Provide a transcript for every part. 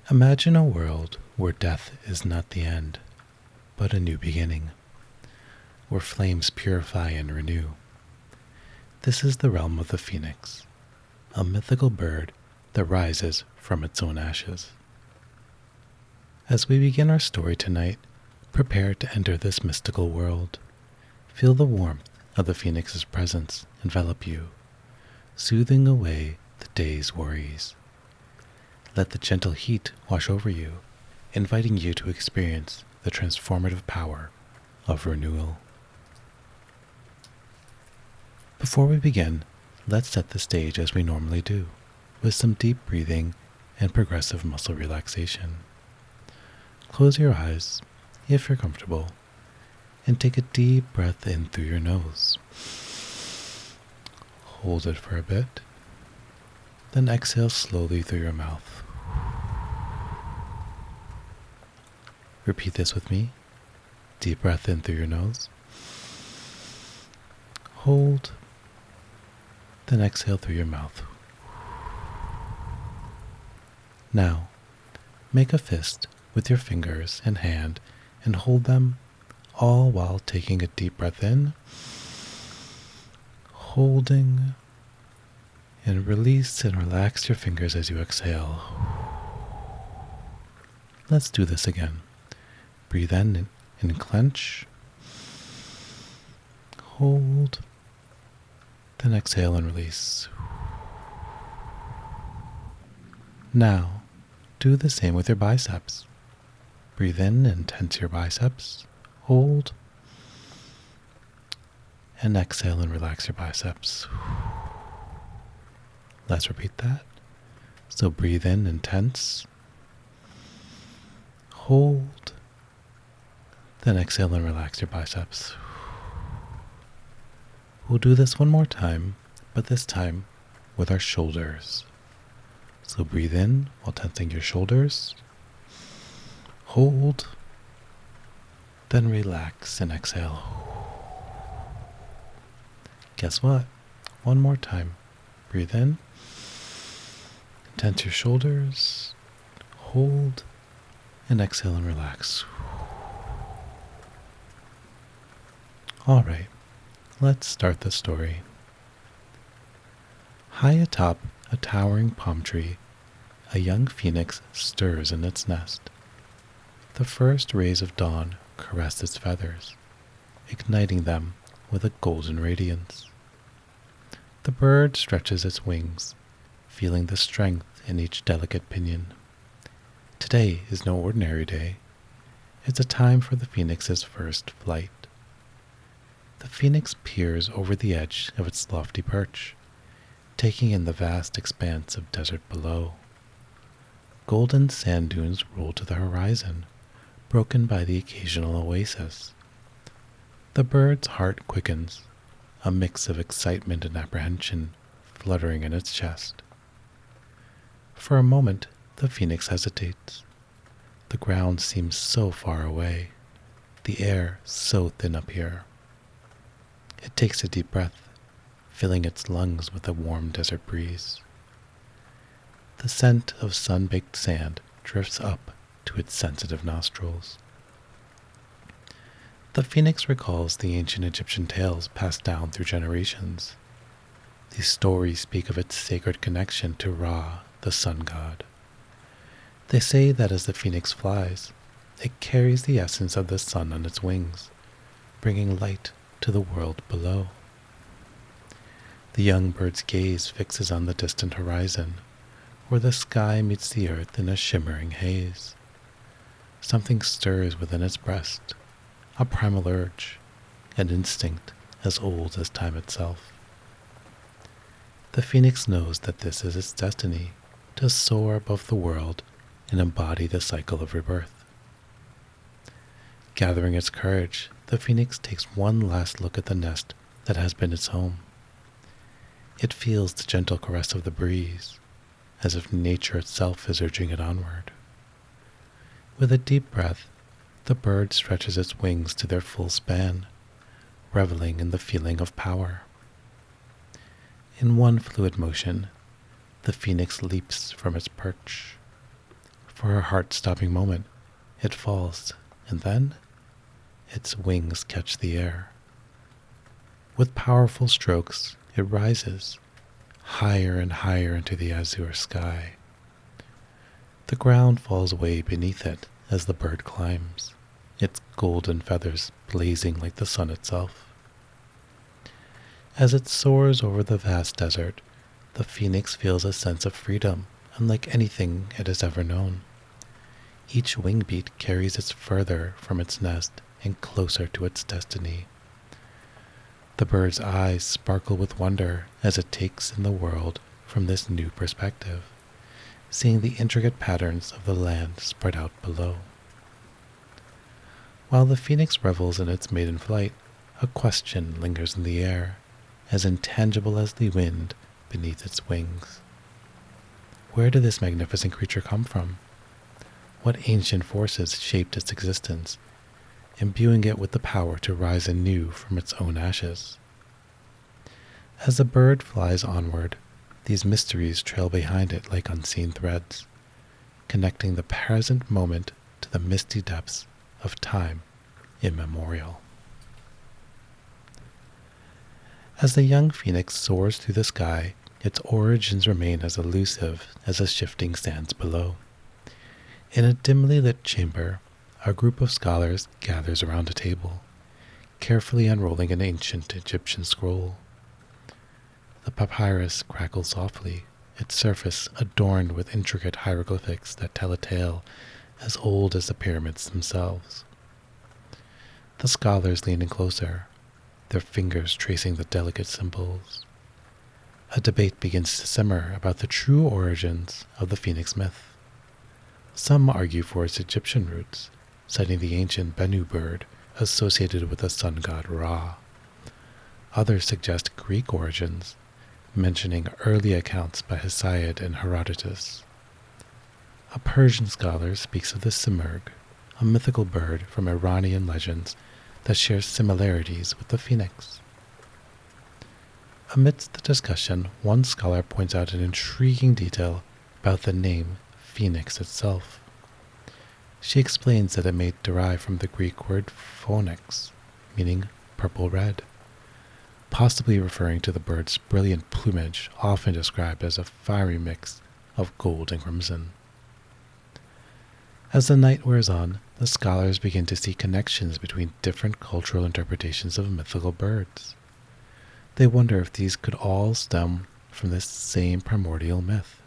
Imagine a world where death is not the end, but a new beginning, where flames purify and renew. This is the realm of the phoenix, a mythical bird that rises from its own ashes. As we begin our story tonight, prepare to enter this mystical world. Feel the warmth of the phoenix's presence envelop you, soothing away the day's worries. Let the gentle heat wash over you, inviting you to experience the transformative power of renewal. Before we begin, let's set the stage as we normally do, with some deep breathing and progressive muscle relaxation. Close your eyes, if you're comfortable, and take a deep breath in through your nose. Hold it for a bit, then exhale slowly through your mouth. Repeat this with me. Deep breath in through your nose. Hold, then exhale through your mouth. Now, make a fist with your fingers and hand and hold them, all while taking a deep breath in, holding, and release and relax your fingers as you exhale. Let's do this again. Breathe in and clench, hold, then exhale and release. Now, do the same with your biceps. Breathe in and tense your biceps, hold, and exhale and relax your biceps. Let's repeat that. So breathe in and tense, hold, then exhale and relax your biceps. We'll do this one more time, but this time with our shoulders. So breathe in while tensing your shoulders, hold, then relax and exhale. Guess what? One more time. Breathe in, tense your shoulders, hold, and exhale and relax. All right, let's start the story. High atop a towering palm tree, a young phoenix stirs in its nest. The first rays of dawn caress its feathers, igniting them with a golden radiance. The bird stretches its wings, feeling the strength in each delicate pinion. Today is no ordinary day. It's a time for the phoenix's first flight. The phoenix peers over the edge of its lofty perch, taking in the vast expanse of desert below. Golden sand dunes roll to the horizon, broken by the occasional oasis. The bird's heart quickens, a mix of excitement and apprehension fluttering in its chest. For a moment, the phoenix hesitates. The ground seems so far away, the air so thin up here. It takes a deep breath, filling its lungs with a warm desert breeze. The scent of sun-baked sand drifts up to its sensitive nostrils. The phoenix recalls the ancient Egyptian tales passed down through generations. These stories speak of its sacred connection to Ra, the sun god. They say that as the phoenix flies, it carries the essence of the sun on its wings, bringing light to the world below. The young bird's gaze fixes on the distant horizon, where the sky meets the earth in a shimmering haze. Something stirs within its breast, a primal urge, an instinct as old as time itself. The phoenix knows that this is its destiny, to soar above the world and embody the cycle of rebirth. Gathering its courage, the phoenix takes one last look at the nest that has been its home. It feels the gentle caress of the breeze, as if nature itself is urging it onward. With a deep breath, the bird stretches its wings to their full span, reveling in the feeling of power. In one fluid motion, the phoenix leaps from its perch, For a heart-stopping moment, it falls, and then its wings catch the air. With powerful strokes, it rises, higher and higher into the azure sky. The ground falls away beneath it as the bird climbs, its golden feathers blazing like the sun itself. As it soars over the vast desert, the phoenix feels a sense of freedom unlike anything it has ever known. Each wing beat carries it further from its nest and closer to its destiny. The bird's eyes sparkle with wonder as it takes in the world from this new perspective, seeing the intricate patterns of the land spread out below. While the phoenix revels in its maiden flight, a question lingers in the air, as intangible as the wind beneath its wings. Where did this magnificent creature come from? What ancient forces shaped its existence, imbuing it with the power to rise anew from its own ashes? As the bird flies onward, these mysteries trail behind it like unseen threads, connecting the present moment to the misty depths of time immemorial. As the young phoenix soars through the sky, its origins remain as elusive as the shifting sands below. In a dimly lit chamber, a group of scholars gathers around a table, carefully unrolling an ancient Egyptian scroll. The papyrus crackles softly, its surface adorned with intricate hieroglyphics that tell a tale as old as the pyramids themselves. The scholars lean in closer, their fingers tracing the delicate symbols. A debate begins to simmer about the true origins of the phoenix myth. Some argue for its Egyptian roots, citing the ancient Bennu bird associated with the sun god Ra. Others suggest Greek origins, mentioning early accounts by Hesiod and Herodotus. A Persian scholar speaks of the simurgh, a mythical bird from Iranian legends that shares similarities with the phoenix. Amidst the discussion, one scholar points out an intriguing detail about the name phoenix itself. She explains that it may derive from the Greek word phoenix, meaning purple-red, possibly referring to the bird's brilliant plumage, often described as a fiery mix of gold and crimson. As the night wears on, the scholars begin to see connections between different cultural interpretations of mythical birds. They wonder if these could all stem from this same primordial myth.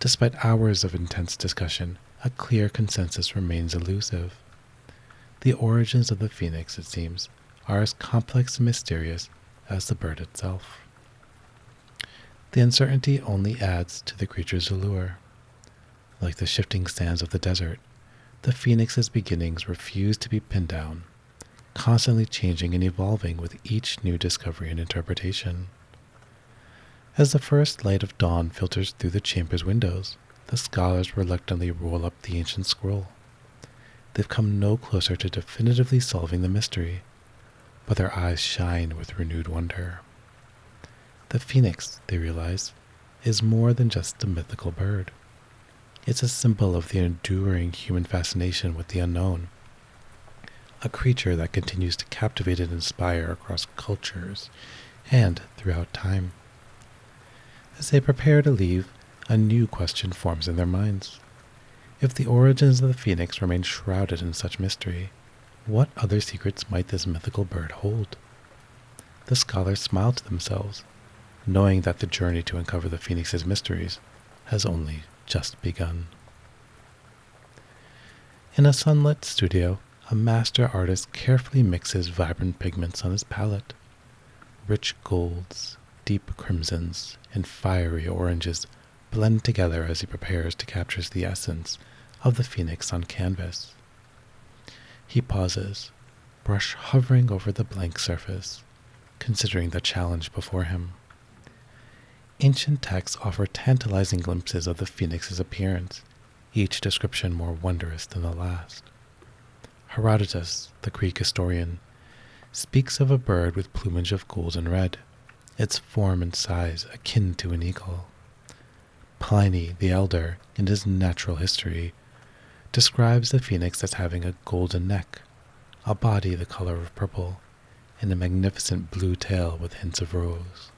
Despite hours of intense discussion, a clear consensus remains elusive. The origins of the phoenix, it seems, are as complex and mysterious as the bird itself. The uncertainty only adds to the creature's allure. Like the shifting sands of the desert, the phoenix's beginnings refuse to be pinned down, constantly changing and evolving with each new discovery and interpretation. As the first light of dawn filters through the chamber's windows, the scholars reluctantly roll up the ancient scroll. They've come no closer to definitively solving the mystery, but their eyes shine with renewed wonder. The phoenix, they realize, is more than just a mythical bird. It's a symbol of the enduring human fascination with the unknown, a creature that continues to captivate and inspire across cultures and throughout time. As they prepare to leave, a new question forms in their minds. If the origins of the phoenix remain shrouded in such mystery, what other secrets might this mythical bird hold? The scholars smile to themselves, knowing that the journey to uncover the phoenix's mysteries has only just begun. In a sunlit studio, a master artist carefully mixes vibrant pigments on his palette. Rich golds, deep crimsons, and fiery oranges blend together as he prepares to capture the essence of the phoenix on canvas. He pauses, brush hovering over the blank surface, considering the challenge before him. Ancient texts offer tantalizing glimpses of the phoenix's appearance, each description more wondrous than the last. Herodotus, the Greek historian, speaks of a bird with plumage of gold and red, its form and size akin to an eagle. Pliny the Elder, in his Natural History, describes the phoenix as having a golden neck, a body the color of purple, and a magnificent blue tail with hints of rose.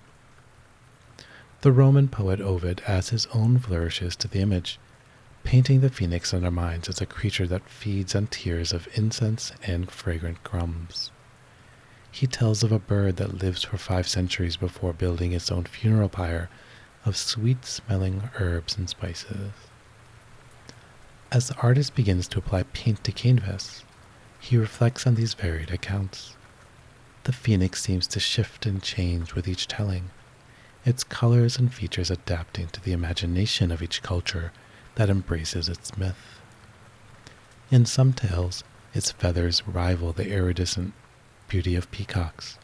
The Roman poet Ovid adds his own flourishes to the image, painting the phoenix in our minds as a creature that feeds on tears of incense and fragrant crumbs. He tells of a bird that lives for 5 centuries before building its own funeral pyre of sweet-smelling herbs and spices. As the artist begins to apply paint to canvas, he reflects on these varied accounts. The phoenix seems to shift and change with each telling, its colors and features adapting to the imagination of each culture that embraces its myth. In some tales, its feathers rival the iridescent beauty of peacocks,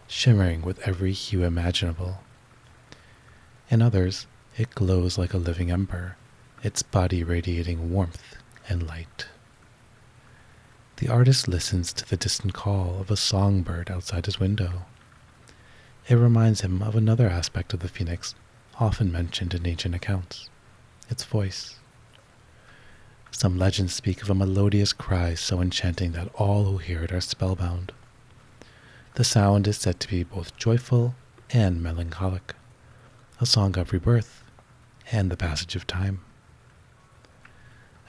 shimmering with every hue imaginable. In others, it glows like a living ember, its body radiating warmth and light. The artist listens to the distant call of a songbird outside his window. It reminds him of another aspect of the phoenix, often mentioned in ancient accounts, its voice. Some legends speak of a melodious cry so enchanting that all who hear it are spellbound. The sound is said to be both joyful and melancholic, a song of rebirth and the passage of time.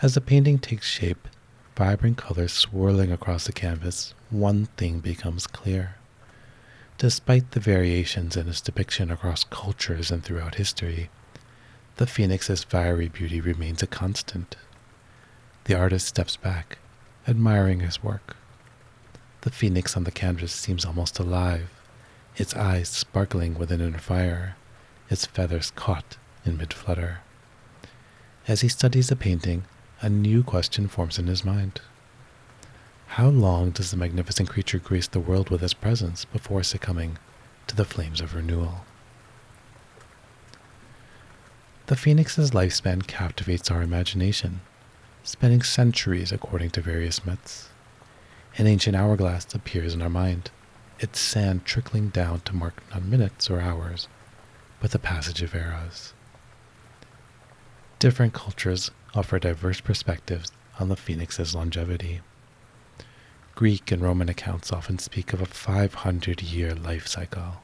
As the painting takes shape, vibrant colors swirling across the canvas, one thing becomes clear. Despite the variations in its depiction across cultures and throughout history, the phoenix's fiery beauty remains a constant. The artist steps back, admiring his work. The phoenix on the canvas seems almost alive, its eyes sparkling with an inner fire, its feathers caught in mid-flutter. As he studies the painting, a new question forms in his mind. How long does the magnificent creature grace the world with his presence before succumbing to the flames of renewal? The phoenix's lifespan captivates our imagination, spanning centuries according to various myths. An ancient hourglass appears in our mind, its sand trickling down to mark not minutes or hours, but the passage of eras. Different cultures offer diverse perspectives on the phoenix's longevity. Greek and Roman accounts often speak of a 500-year life cycle,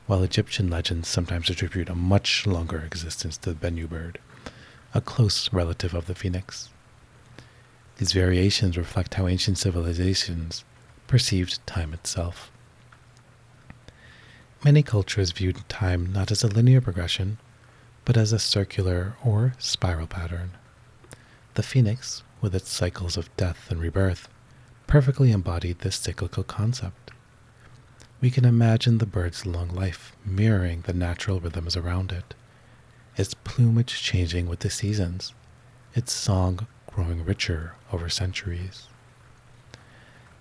while Egyptian legends sometimes attribute a much longer existence to the Bennu bird, a close relative of the phoenix. These variations reflect how ancient civilizations perceived time itself. Many cultures viewed time not as a linear progression, but as a circular or spiral pattern. The phoenix, with its cycles of death and rebirth, perfectly embodied this cyclical concept. We can imagine the bird's long life mirroring the natural rhythms around it, its plumage changing with the seasons, its song growing richer over centuries.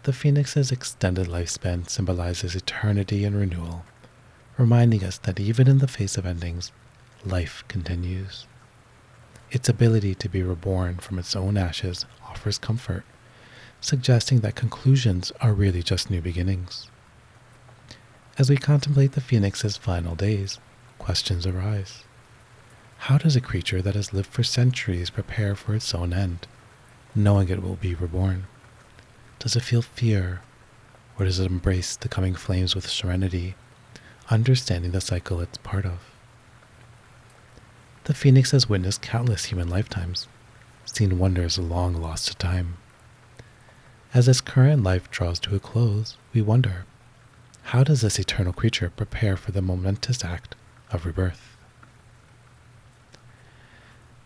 The phoenix's extended lifespan symbolizes eternity and renewal, reminding us that even in the face of endings, life continues. Its ability to be reborn from its own ashes offers comfort, suggesting that conclusions are really just new beginnings. As we contemplate the phoenix's final days, questions arise. How does a creature that has lived for centuries prepare for its own end, knowing it will be reborn? Does it feel fear, or does it embrace the coming flames with serenity, understanding the cycle it's part of? The phoenix has witnessed countless human lifetimes, seen wonders long lost to time. As its current life draws to a close, we wonder, how does this eternal creature prepare for the momentous act of rebirth?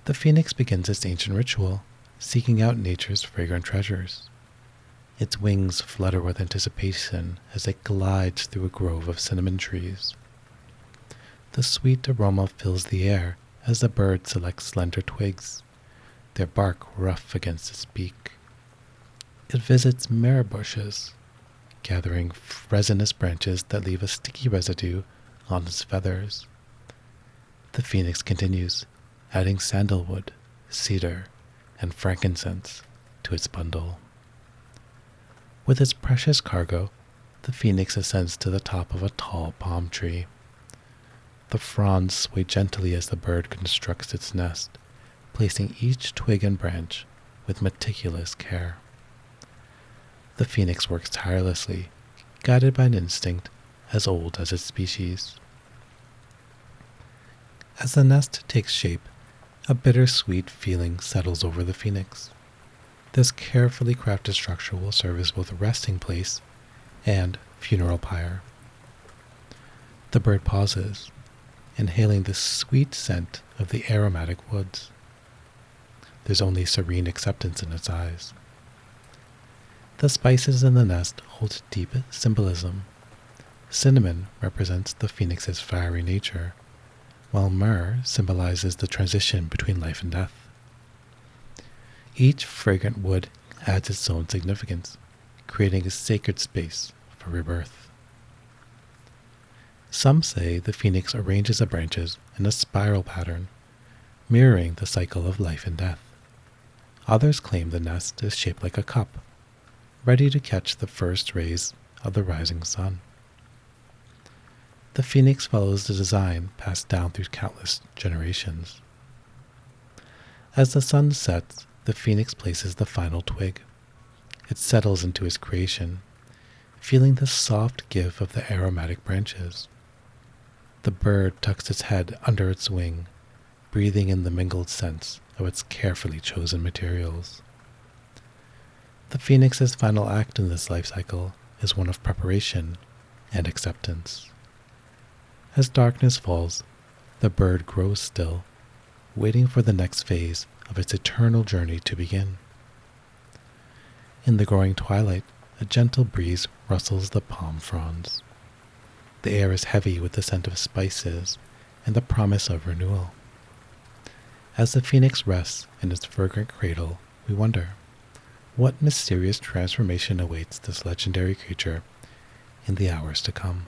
The phoenix begins its ancient ritual, seeking out nature's fragrant treasures. Its wings flutter with anticipation as it glides through a grove of cinnamon trees. The sweet aroma fills the air as the bird selects slender twigs, their bark rough against its beak. It visits myrrh bushes, gathering resinous branches that leave a sticky residue on its feathers. The phoenix continues, adding sandalwood, cedar, and frankincense to its bundle. With its precious cargo, the phoenix ascends to the top of a tall palm tree. The fronds sway gently as the bird constructs its nest, placing each twig and branch with meticulous care. The phoenix works tirelessly, guided by an instinct as old as its species. As the nest takes shape, a bittersweet feeling settles over the phoenix. This carefully crafted structure will serve as both a resting place and funeral pyre. The bird pauses, inhaling the sweet scent of the aromatic woods. There's only serene acceptance in its eyes. The spices in the nest hold deep symbolism. Cinnamon represents the phoenix's fiery nature, while myrrh symbolizes the transition between life and death. Each fragrant wood adds its own significance, creating a sacred space for rebirth. Some say the phoenix arranges the branches in a spiral pattern, mirroring the cycle of life and death. Others claim the nest is shaped like a cup, ready to catch the first rays of the rising sun. The phoenix follows the design passed down through countless generations. As the sun sets, the phoenix places the final twig. It settles into its creation, feeling the soft give of the aromatic branches. The bird tucks its head under its wing, breathing in the mingled scents of its carefully chosen materials. The phoenix's final act in this life cycle is one of preparation and acceptance. As darkness falls, the bird grows still, waiting for the next phase of its eternal journey to begin. In the growing twilight, a gentle breeze rustles the palm fronds. The air is heavy with the scent of spices and the promise of renewal. As the phoenix rests in its fragrant cradle, we wonder, what mysterious transformation awaits this legendary creature in the hours to come?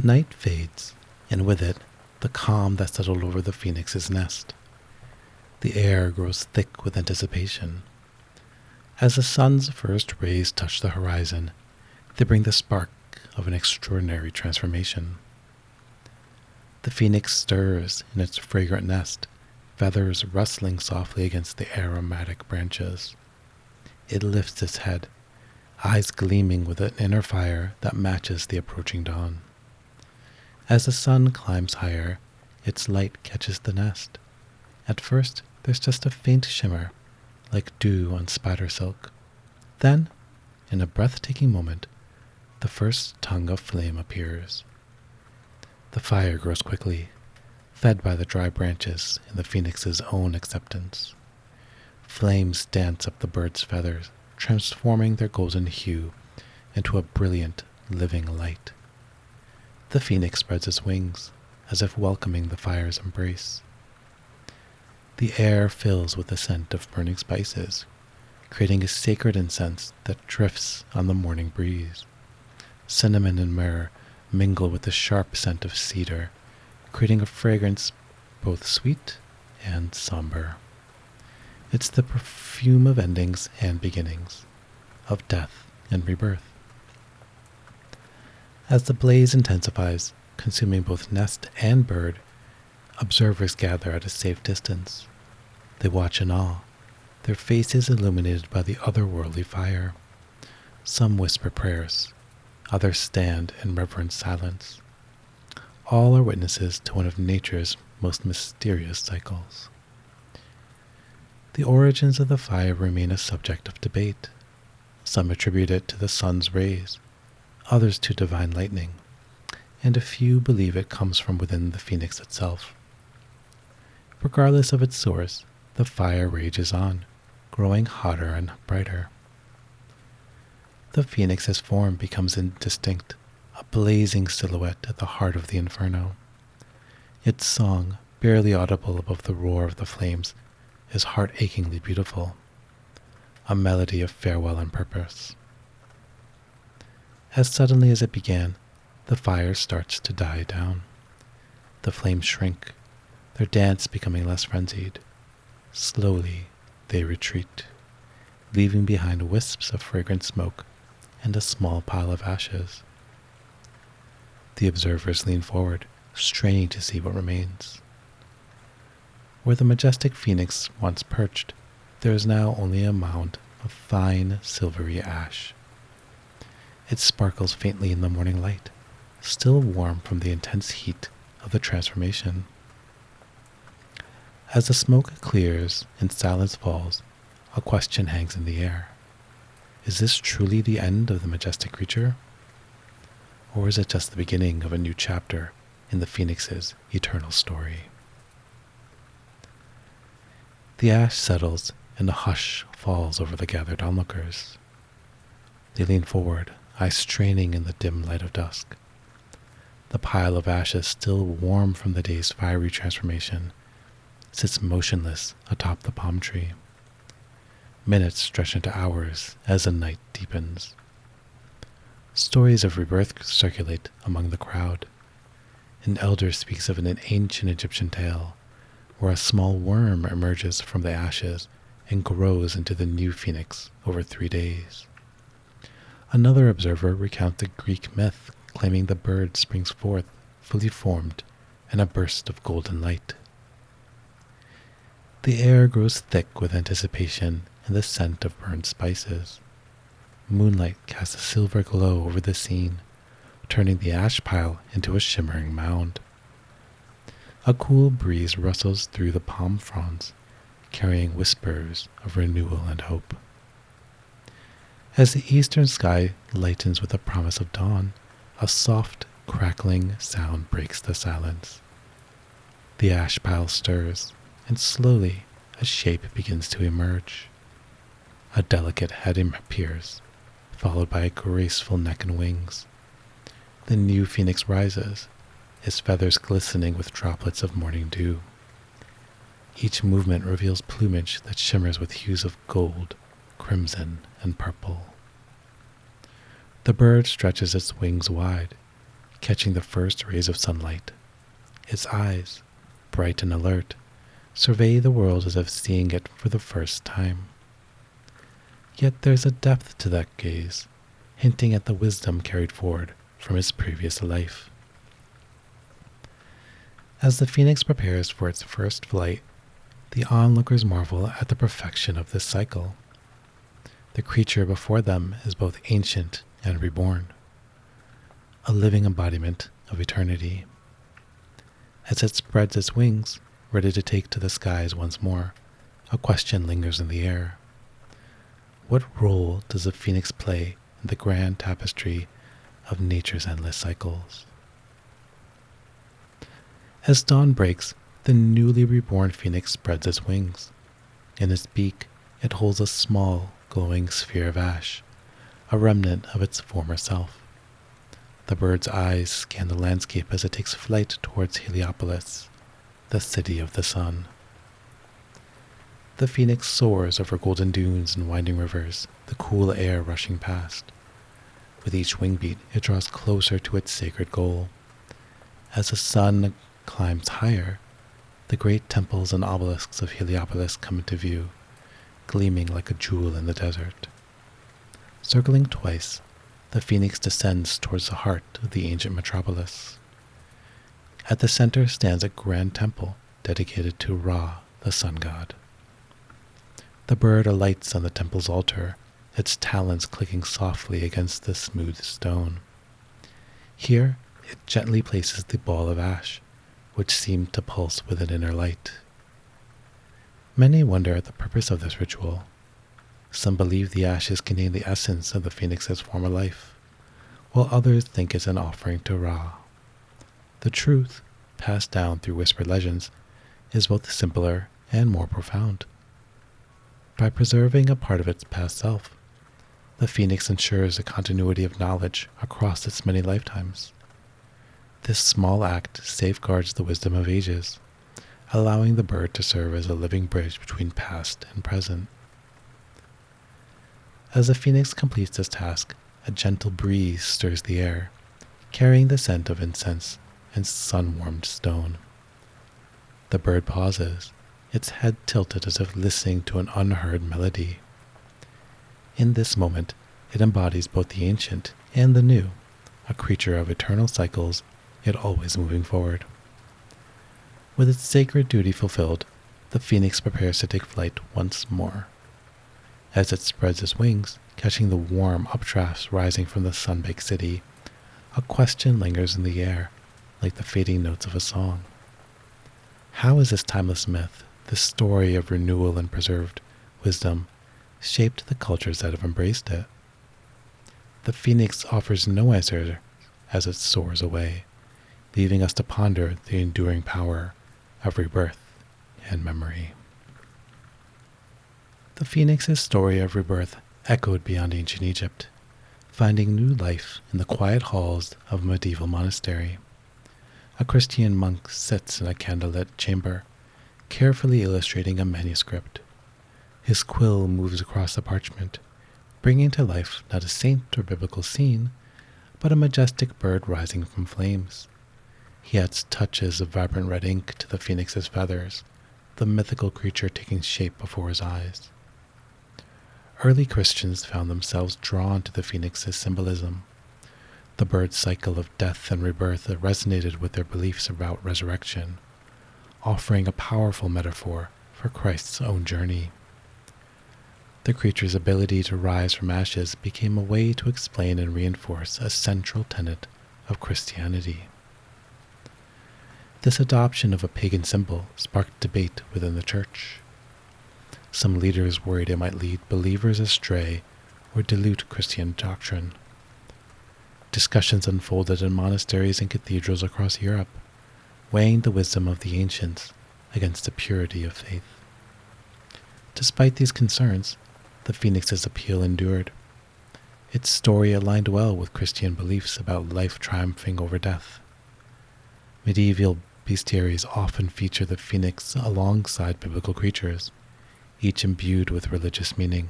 Night fades, and with it, the calm that settled over the phoenix's nest. The air grows thick with anticipation. As the sun's first rays touch the horizon, they bring the spark of an extraordinary transformation. The phoenix stirs in its fragrant nest, feathers rustling softly against the aromatic branches. It lifts its head, eyes gleaming with an inner fire that matches the approaching dawn. As the sun climbs higher, its light catches the nest. At first, there's just a faint shimmer, like dew on spider silk. Then, in a breathtaking moment, the first tongue of flame appears. The fire grows quickly, fed by the dry branches and the phoenix's own acceptance. Flames dance up the bird's feathers, transforming their golden hue into a brilliant, living light. The phoenix spreads its wings, as if welcoming the fire's embrace. The air fills with the scent of burning spices, creating a sacred incense that drifts on the morning breeze. Cinnamon and myrrh mingle with the sharp scent of cedar, creating a fragrance both sweet and somber. It's the perfume of endings and beginnings, of death and rebirth. As the blaze intensifies, consuming both nest and bird, observers gather at a safe distance. They watch in awe, their faces illuminated by the otherworldly fire. Some whisper prayers, others stand in reverent silence. All are witnesses to one of nature's most mysterious cycles. The origins of the fire remain a subject of debate. Some attribute it to the sun's rays, others to divine lightning, and a few believe it comes from within the phoenix itself. Regardless of its source, the fire rages on, growing hotter and brighter. The phoenix's form becomes indistinct, a blazing silhouette at the heart of the inferno. Its song, barely audible above the roar of the flames, is heart-achingly beautiful, a melody of farewell and purpose. As suddenly as it began, the fire starts to die down. The flames shrink, their dance becoming less frenzied. Slowly, they retreat, leaving behind wisps of fragrant smoke and a small pile of ashes. The observers lean forward, straining to see what remains. Where the majestic phoenix once perched, there is now only a mound of fine, silvery ash. It sparkles faintly in the morning light, still warm from the intense heat of the transformation. As the smoke clears and silence falls, a question hangs in the air. Is this truly the end of the majestic creature? Or is it just the beginning of a new chapter in the phoenix's eternal story? The ash settles and a hush falls over the gathered onlookers. They lean forward, eyes straining in the dim light of dusk. The pile of ashes, still warm from the day's fiery transformation, sits motionless atop the palm tree. Minutes stretch into hours as the night deepens. Stories of rebirth circulate among the crowd. An elder speaks of an ancient Egyptian tale where a small worm emerges from the ashes and grows into the new phoenix over 3 days. Another observer recounts a Greek myth claiming the bird springs forth fully formed in a burst of golden light. The air grows thick with anticipation and the scent of burned spices. Moonlight casts a silver glow over the scene, turning the ash pile into a shimmering mound. A cool breeze rustles through the palm fronds, carrying whispers of renewal and hope. As the eastern sky lightens with the promise of dawn, a soft, crackling sound breaks the silence. The ash pile stirs, and slowly a shape begins to emerge. A delicate head appears, followed by a graceful neck and wings. The new phoenix rises, its feathers glistening with droplets of morning dew. Each movement reveals plumage that shimmers with hues of gold, crimson, and purple. The bird stretches its wings wide, catching the first rays of sunlight. Its eyes, bright and alert, survey the world as if seeing it for the first time. Yet there's a depth to that gaze, hinting at the wisdom carried forward from its previous life. As the phoenix prepares for its first flight, the onlookers marvel at the perfection of this cycle. The creature before them is both ancient and reborn, a living embodiment of eternity. As it spreads its wings, ready to take to the skies once more, a question lingers in the air. What role does the phoenix play in the grand tapestry of nature's endless cycles? As dawn breaks, the newly reborn phoenix spreads its wings. In its beak, it holds a small, glowing sphere of ash, a remnant of its former self. The bird's eyes scan the landscape as it takes flight towards Heliopolis, the city of the sun. The phoenix soars over golden dunes and winding rivers, the cool air rushing past. With each wing beat, it draws closer to its sacred goal. As the sun climbs higher, the great temples and obelisks of Heliopolis come into view, gleaming like a jewel in the desert. Circling twice, the phoenix descends towards the heart of the ancient metropolis. At the center stands a grand temple dedicated to Ra, the sun god. The bird alights on the temple's altar, its talons clicking softly against the smooth stone. Here, it gently places the ball of ash, which seemed to pulse with an inner light. Many wonder at the purpose of this ritual. Some believe the ashes contain the essence of the phoenix's former life, while others think it's an offering to Ra. The truth, passed down through whispered legends, is both simpler and more profound. By preserving a part of its past self, the phoenix ensures a continuity of knowledge across its many lifetimes. This small act safeguards the wisdom of ages, allowing the bird to serve as a living bridge between past and present. As the phoenix completes this task, a gentle breeze stirs the air, carrying the scent of incense and sun-warmed stone. The bird pauses, its head tilted as if listening to an unheard melody. In this moment, it embodies both the ancient and the new, a creature of eternal cycles, yet always moving forward. With its sacred duty fulfilled, the phoenix prepares to take flight once more. As it spreads its wings, catching the warm updrafts rising from the sun-baked city, a question lingers in the air, like the fading notes of a song. How is this timeless myth, this story of renewal and preserved wisdom, shaped the cultures that have embraced it? The phoenix offers no answer as it soars away, leaving us to ponder the enduring power of rebirth and memory. The phoenix's story of rebirth echoed beyond ancient Egypt, finding new life in the quiet halls of a medieval monastery. A Christian monk sits in a candlelit chamber, carefully illustrating a manuscript. His quill moves across the parchment, bringing to life not a saint or biblical scene, but a majestic bird rising from flames. He adds touches of vibrant red ink to the phoenix's feathers, the mythical creature taking shape before his eyes. Early Christians found themselves drawn to the phoenix's symbolism. The bird's cycle of death and rebirth resonated with their beliefs about resurrection, offering a powerful metaphor for Christ's own journey. The creature's ability to rise from ashes became a way to explain and reinforce a central tenet of Christianity. This adoption of a pagan symbol sparked debate within the church. Some leaders worried it might lead believers astray or dilute Christian doctrine. Discussions unfolded in monasteries and cathedrals across Europe, weighing the wisdom of the ancients against the purity of faith. Despite these concerns, the phoenix's appeal endured. Its story aligned well with Christian beliefs about life triumphing over death. Medieval bestiaries often feature the phoenix alongside biblical creatures, each imbued with religious meaning.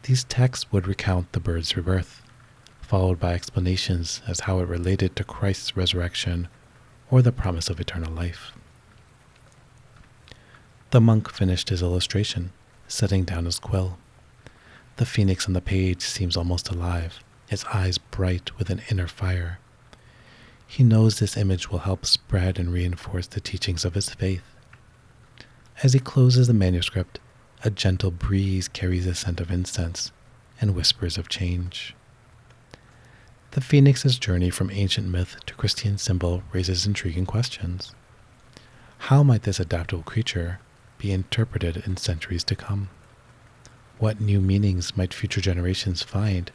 These texts would recount the bird's rebirth, followed by explanations as how it related to Christ's resurrection or the promise of eternal life. The monk finished his illustration, setting down his quill. The phoenix on the page seems almost alive, its eyes bright with an inner fire. He knows this image will help spread and reinforce the teachings of his faith. As he closes the manuscript, a gentle breeze carries a scent of incense and whispers of change. The phoenix's journey from ancient myth to Christian symbol raises intriguing questions. How might this adaptable creature be interpreted in centuries to come? What new meanings might future generations find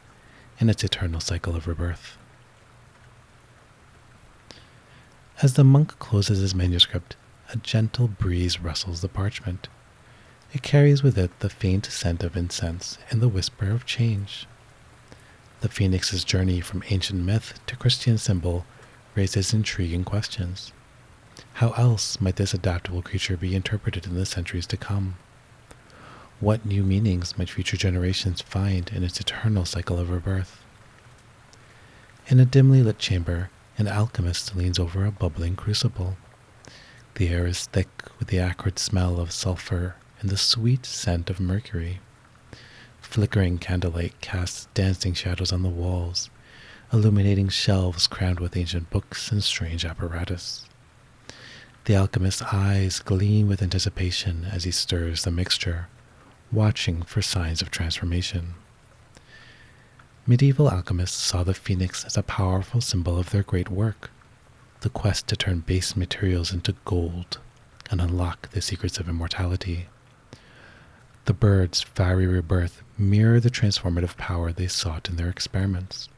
in its eternal cycle of rebirth? As the monk closes his manuscript, a gentle breeze rustles the parchment. It carries with it the faint scent of incense and the whisper of change. The phoenix's journey from ancient myth to Christian symbol raises intriguing questions. How else might this adaptable creature be interpreted in the centuries to come? What new meanings might future generations find in its eternal cycle of rebirth? In a dimly lit chamber, an alchemist leans over a bubbling crucible. The air is thick with the acrid smell of sulfur and the sweet scent of mercury. Flickering candlelight casts dancing shadows on the walls, illuminating shelves crammed with ancient books and strange apparatus. The alchemist's eyes gleam with anticipation as he stirs the mixture, watching for signs of transformation. Medieval alchemists saw the phoenix as a powerful symbol of their great work, the quest to turn base materials into gold and unlock the secrets of immortality. The bird's fiery rebirth mirrored the transformative power they sought in their experiments.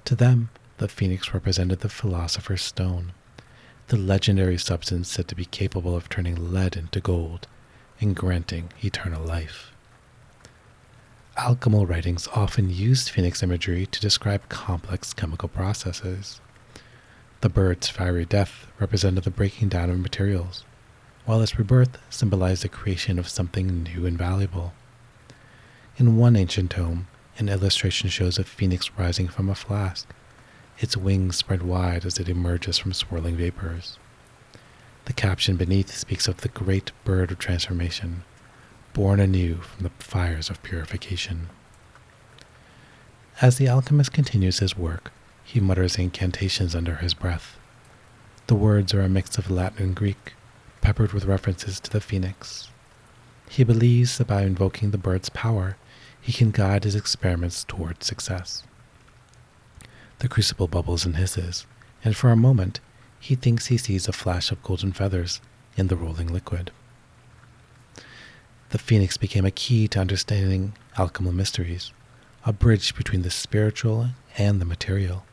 To them, the phoenix represented the philosopher's stone, the legendary substance said to be capable of turning lead into gold and granting eternal life. Alchemical writings often used phoenix imagery to describe complex chemical processes. The bird's fiery death represented the breaking down of materials, while its rebirth symbolized the creation of something new and valuable. In one ancient tome, an illustration shows a phoenix rising from a flask, its wings spread wide as it emerges from swirling vapors. The caption beneath speaks of the great bird of transformation, born anew from the fires of purification. As the alchemist continues his work, he mutters incantations under his breath. The words are a mix of Latin and Greek, peppered with references to the phoenix. He believes that by invoking the bird's power, he can guide his experiments toward success. The crucible bubbles and hisses, and for a moment, he thinks he sees a flash of golden feathers in the rolling liquid. The phoenix became a key to understanding alchemical mysteries, a bridge between the spiritual and the material.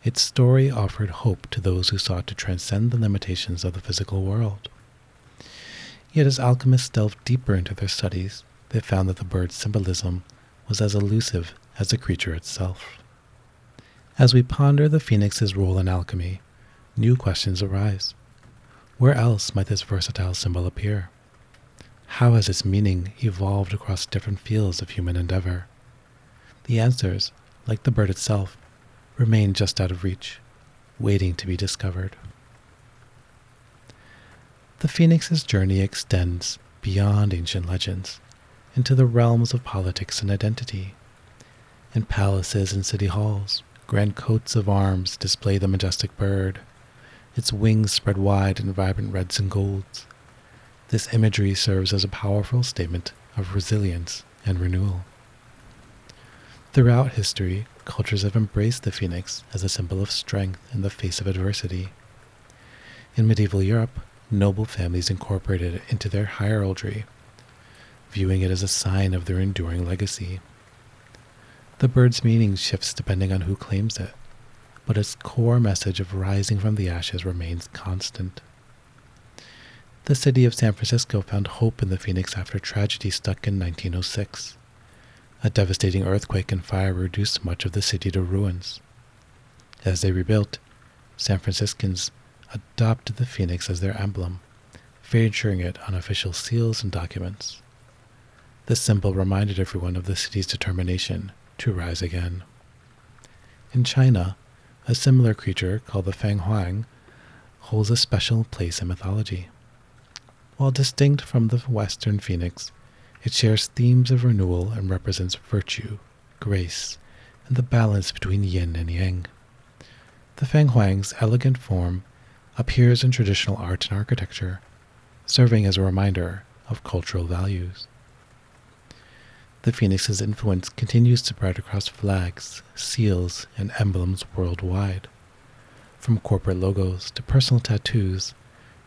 Its story offered hope to those who sought to transcend the limitations of the physical world. Yet as alchemists delved deeper into their studies, they found that the bird's symbolism was as elusive as the creature itself. As we ponder the phoenix's role in alchemy, new questions arise. Where else might this versatile symbol appear? How has its meaning evolved across different fields of human endeavor? The answers, like the bird itself, remain just out of reach, waiting to be discovered. The phoenix's journey extends beyond ancient legends into the realms of politics and identity. In palaces and city halls, grand coats of arms display the majestic bird, its wings spread wide in vibrant reds and golds. This imagery serves as a powerful statement of resilience and renewal. Throughout history, cultures have embraced the phoenix as a symbol of strength in the face of adversity. In medieval Europe, noble families incorporated it into their heraldry, viewing it as a sign of their enduring legacy. The bird's meaning shifts depending on who claims it, but its core message of rising from the ashes remains constant. The city of San Francisco found hope in the phoenix after tragedy struck in 1906. A devastating earthquake and fire reduced much of the city to ruins. As they rebuilt, San Franciscans adopted the phoenix as their emblem, featuring it on official seals and documents. The symbol reminded everyone of the city's determination to rise again. In China, a similar creature called the Feng Huang holds a special place in mythology. While distinct from the Western phoenix, it shares themes of renewal and represents virtue, grace, and the balance between yin and yang. The Feng Huang's elegant form appears in traditional art and architecture, serving as a reminder of cultural values. The phoenix's influence continues to spread across flags, seals, and emblems worldwide. From corporate logos to personal tattoos,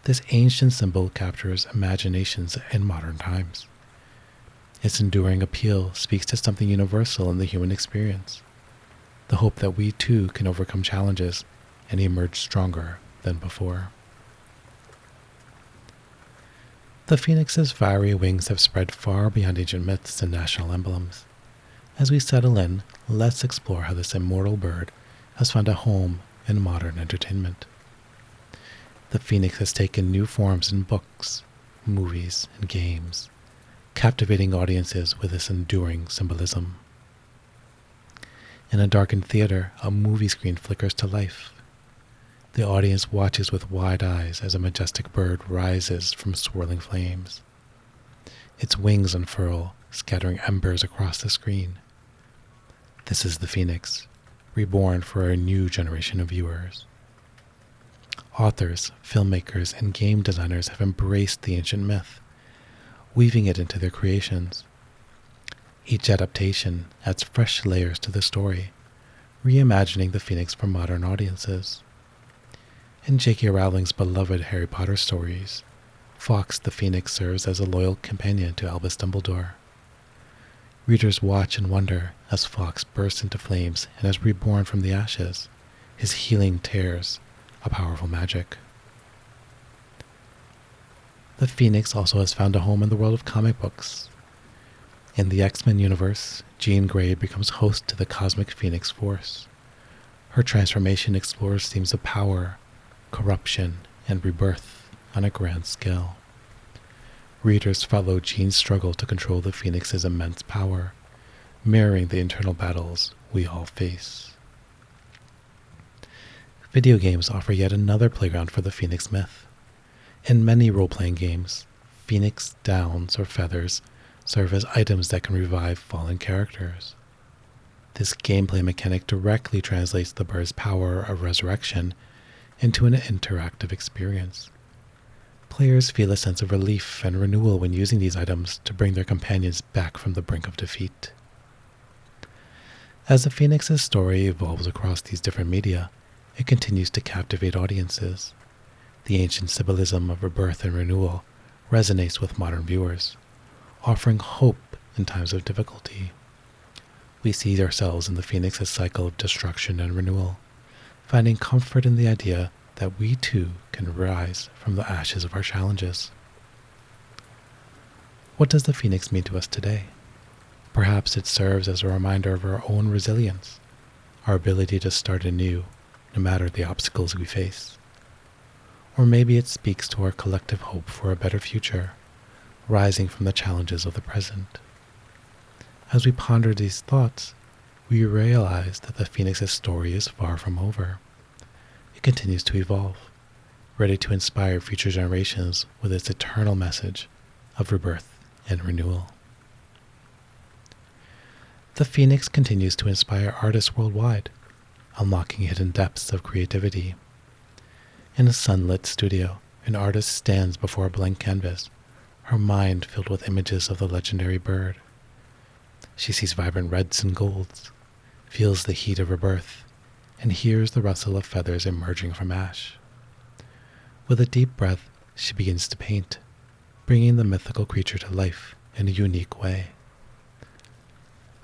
this ancient symbol captures imaginations in modern times. Its enduring appeal speaks to something universal in the human experience, the hope that we too can overcome challenges and emerge stronger than before. The phoenix's fiery wings have spread far beyond ancient myths and national emblems. As we settle in, let's explore how this immortal bird has found a home in modern entertainment. The phoenix has taken new forms in books, movies, and games, captivating audiences with its enduring symbolism. In a darkened theater, a movie screen flickers to life. The audience watches with wide eyes as a majestic bird rises from swirling flames. Its wings unfurl, scattering embers across the screen. This is the phoenix, reborn for a new generation of viewers. Authors, filmmakers, and game designers have embraced the ancient myth, weaving it into their creations. Each adaptation adds fresh layers to the story, reimagining the phoenix for modern audiences. In J.K. Rowling's beloved Harry Potter stories, Fawkes the Phoenix serves as a loyal companion to Albus Dumbledore. Readers watch and wonder as Fawkes bursts into flames and is reborn from the ashes, his healing tears a powerful magic. The Phoenix also has found a home in the world of comic books. In the X-Men universe, Jean Grey becomes host to the Cosmic Phoenix Force. Her transformation explores themes of power, corruption, and rebirth on a grand scale. Readers follow Jean's struggle to control the Phoenix's immense power, mirroring the internal battles we all face. Video games offer yet another playground for the Phoenix myth. In many role-playing games, Phoenix downs or feathers serve as items that can revive fallen characters. This gameplay mechanic directly translates the bird's power of resurrection into an interactive experience. Players feel a sense of relief and renewal when using these items to bring their companions back from the brink of defeat. As the Phoenix's story evolves across these different media, it continues to captivate audiences. The ancient symbolism of rebirth and renewal resonates with modern viewers, offering hope in times of difficulty. We see ourselves in the Phoenix's cycle of destruction and renewal, finding comfort in the idea that we too can rise from the ashes of our challenges. What does the Phoenix mean to us today? Perhaps it serves as a reminder of our own resilience, our ability to start anew, no matter the obstacles we face. Or maybe it speaks to our collective hope for a better future, rising from the challenges of the present. As we ponder these thoughts, we realize that the Phoenix's story is far from over. It continues to evolve, ready to inspire future generations with its eternal message of rebirth and renewal. The Phoenix continues to inspire artists worldwide, unlocking hidden depths of creativity. In a sunlit studio, an artist stands before a blank canvas, her mind filled with images of the legendary bird. She sees vibrant reds and golds, feels the heat of rebirth, and hears the rustle of feathers emerging from ash. With a deep breath, she begins to paint, bringing the mythical creature to life in a unique way.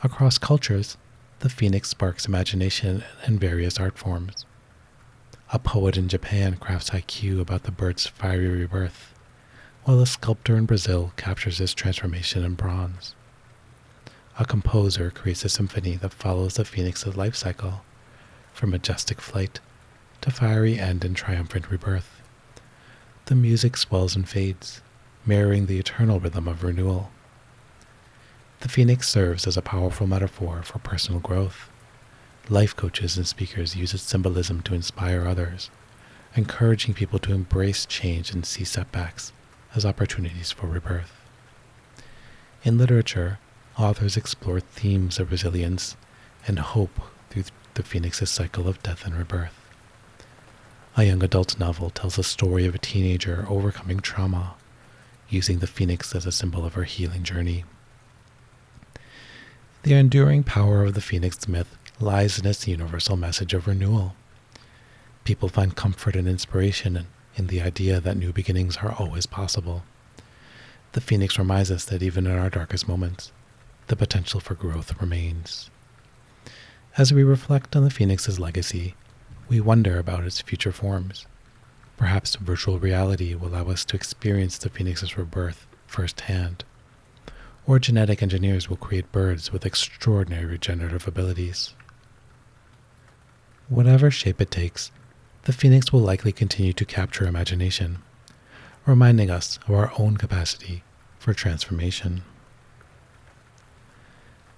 Across cultures, the Phoenix sparks imagination in various art forms. A poet in Japan crafts haiku about the bird's fiery rebirth, while a sculptor in Brazil captures its transformation in bronze. A composer creates a symphony that follows the Phoenix's life cycle, from majestic flight to fiery end and triumphant rebirth. The music swells and fades, mirroring the eternal rhythm of renewal. The Phoenix serves as a powerful metaphor for personal growth. Life coaches and speakers use its symbolism to inspire others, encouraging people to embrace change and see setbacks as opportunities for rebirth. In literature, authors explore themes of resilience and hope through the Phoenix's cycle of death and rebirth. A young adult novel tells the story of a teenager overcoming trauma, using the Phoenix as a symbol of her healing journey. The enduring power of the Phoenix myth lies in its universal message of renewal. People find comfort and inspiration in the idea that new beginnings are always possible. The Phoenix reminds us that even in our darkest moments, the potential for growth remains. As we reflect on the Phoenix's legacy, we wonder about its future forms. Perhaps virtual reality will allow us to experience the Phoenix's rebirth firsthand, or genetic engineers will create birds with extraordinary regenerative abilities. Whatever shape it takes, the Phoenix will likely continue to capture imagination, reminding us of our own capacity for transformation.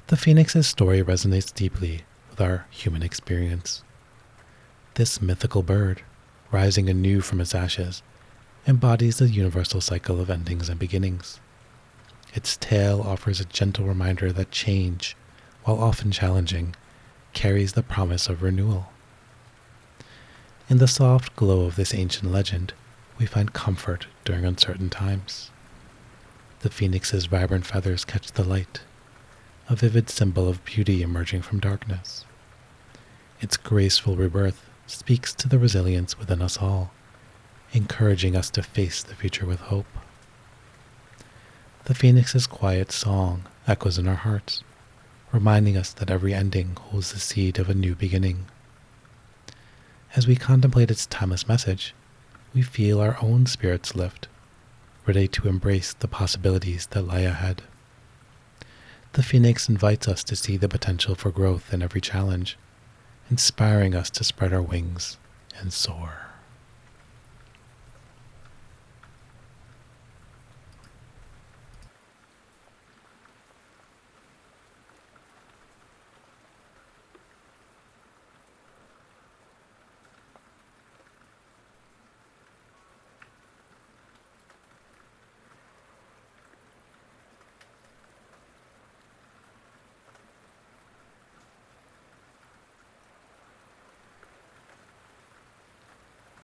The Phoenix's story resonates deeply with our human experience. This mythical bird, rising anew from its ashes, embodies the universal cycle of endings and beginnings. Its tale offers a gentle reminder that change, while often challenging, carries the promise of renewal. In the soft glow of this ancient legend, we find comfort during uncertain times. The Phoenix's vibrant feathers catch the light, a vivid symbol of beauty emerging from darkness. Its graceful rebirth speaks to the resilience within us all, encouraging us to face the future with hope. The Phoenix's quiet song echoes in our hearts, reminding us that every ending holds the seed of a new beginning. As we contemplate its timeless message, we feel our own spirits lift, ready to embrace the possibilities that lie ahead. The Phoenix invites us to see the potential for growth in every challenge, inspiring us to spread our wings and soar.